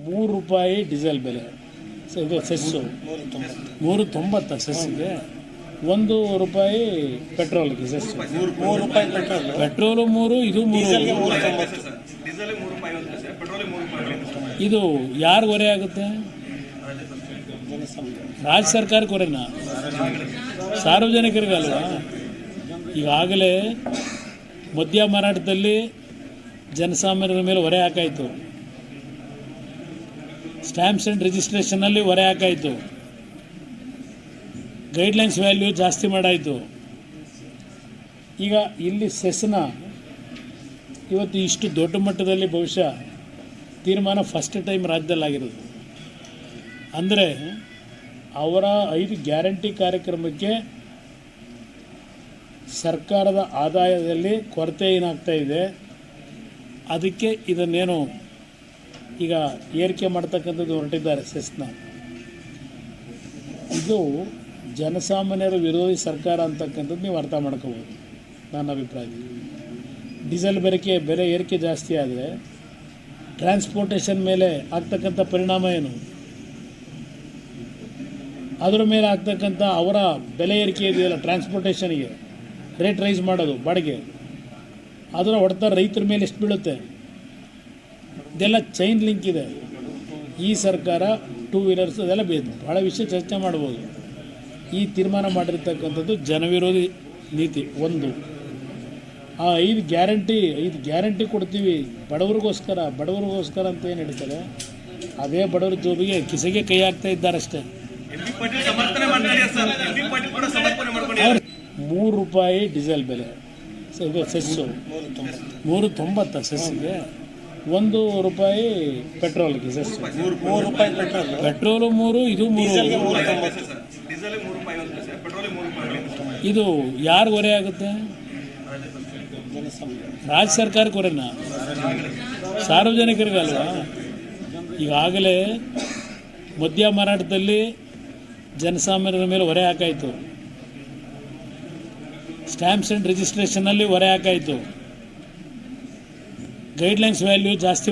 ₹3 diesel ಬೆಲೆ. ಇದು cess 3.90 ಸೆಸ್ಸಿಗೆ, ₹1 ಪೆಟ್ರೋಲ್ಗೆ cess. Petrol 3, ಇದು 3. ಇದು ಯಾರು ಹೊರೆ ಆಗುತ್ತೆ? ರಾಜ್ಯ ಸರ್ಕಾರಕ್ಕೆ ಹೊರೆನಾ? ಸಾರ್ವಜನಿಕರಿಗಲ್ವಾ? ಈಗಾಗಲೇ ಮದ್ಯ ಮಾರಾಟದಲ್ಲಿ ಜನಸಾಮಾನ್ಯರ ಮೇಲೆ ಹೊರೆ ಹಾಕಾಯಿತು, ಸ್ಟ್ಯಾಂಪ್ಸ್ ಆ್ಯಂಡ್ ರಿಜಿಸ್ಟ್ರೇಷನಲ್ಲಿ ಹೊರೆ ಹಾಕಾಯಿತು, ಗೈಡ್ಲೈನ್ಸ್ ವ್ಯಾಲ್ಯೂ ಜಾಸ್ತಿ ಮಾಡಾಯಿತು. ಈಗ ಇಲ್ಲಿ ಸೆಸ್ನ ಇವತ್ತು ಇಷ್ಟು ದೊಡ್ಡ ಮಟ್ಟದಲ್ಲಿ ಬಹುಶಃ ತೀರ್ಮಾನ ಫಸ್ಟ್ ಟೈಮ್ ರಾಜ್ಯದಲ್ಲಾಗಿರೋದು. ಅಂದರೆ ಅವರ 5 ಗ್ಯಾರಂಟಿ ಕಾರ್ಯಕ್ರಮಕ್ಕೆ ಸರ್ಕಾರದ ಆದಾಯದಲ್ಲಿ ಕೊರತೆ ಏನಾಗ್ತಾ ಇದೆ, ಅದಕ್ಕೆ ಇದನ್ನೇನು ಈಗ ಏರಿಕೆ ಮಾಡ್ತಕ್ಕಂಥದ್ದು ಹೊರಟಿದ್ದಾರೆ ಸೆಸ್ನ. ಇದು ಜನಸಾಮಾನ್ಯರ ವಿರೋಧಿ ಸರ್ಕಾರ ಅಂತಕ್ಕಂಥದ್ದು ನೀವು ಅರ್ಥ ಮಾಡ್ಕೋಬೋದು ನನ್ನ ಅಭಿಪ್ರಾಯದಲ್ಲಿ. ಡೀಸೆಲ್ ಬೆಲೆ ಏರಿಕೆ ಜಾಸ್ತಿ ಆದರೆ ಟ್ರಾನ್ಸ್ಪೋರ್ಟೇಷನ್ ಮೇಲೆ ಆಗ್ತಕ್ಕಂಥ ಪರಿಣಾಮ ಏನು? ಅದರ ಮೇಲೆ ಆಗ್ತಕ್ಕಂಥ ಅವರ ಬೆಲೆ ಏರಿಕೆ ಇದೆಯಲ್ಲ, ಟ್ರಾನ್ಸ್ಪೋರ್ಟೇಷನ್ಗೆ ರೇಟ್ ರೈಸ್ ಮಾಡೋದು, ಬಾಡಿಗೆ, ಅದರ ಹೊಡೆತ ರೈತರ ಮೇಲೆ ಎಷ್ಟು ಬೀಳುತ್ತೆ? ಇದೆಲ್ಲ ಚೈನ್ ಲಿಂಕ್ ಇದೆ. ಈ ಸರ್ಕಾರ 2 ವೀಲರ್ಸ್ ಅದೆಲ್ಲ ಭಾಳ ವಿಷಯ ಚರ್ಚೆ ಮಾಡ್ಬೋದು. ಈ ತೀರ್ಮಾನ ಮಾಡಿರ್ತಕ್ಕಂಥದ್ದು ಜನವಿರೋಧಿ ನೀತಿ. ಒಂದು, ಆ 5 ಗ್ಯಾರಂಟಿ ಕೊಡ್ತೀವಿ ಬಡವರಿಗೋಸ್ಕರ ಅಂತ ಏನು ಹೇಳ್ತಾರೆ, ಅದೇ ಬಡವರ ಜೋಬಿಗೆ ಕಿಸೆಗೆ ಕೈ ಹಾಕ್ತಾ ಇದ್ದಾರಷ್ಟೇ. ₹3 ಡೀಸೆಲ್ ಬೆಲೆ. ಇದು ಸೆಸ್ಸು 3.90 ಸೆಸ್ಸಿಗೆ, ₹1 ಪೆಟ್ರೋಲ್ಗೆ ಸೆಸ್ಸು. ಪೆಟ್ರೋಲು 3, ಇದು 3. ಇದು ಯಾರು ಹೊರೆ ಆಗುತ್ತೆ? ರಾಜ್ಯ ಸರ್ಕಾರಕ್ಕೆ ಹೊರೆನಾ? ಸಾರ್ವಜನಿಕರಿಗಲ್ವಾ? ಈಗಾಗಲೇ ಮದ್ಯ ಮಾರಾಟದಲ್ಲಿ ಜನಸಾಮಾನ್ಯರ ಮೇಲೆ ಹೊರೆ ಹಾಕಾಯಿತು, ಸ್ಟ್ಯಾಂಪ್ಸ್ ಆ್ಯಂಡ್ ರಿಜಿಸ್ಟ್ರೇಷನಲ್ಲಿ ಹೊರೆ ಹಾಕಾಯಿತು, ಗೈಡ್ಲೈನ್ಸ್ ವ್ಯಾಲ್ಯೂ ಜಾಸ್ತಿ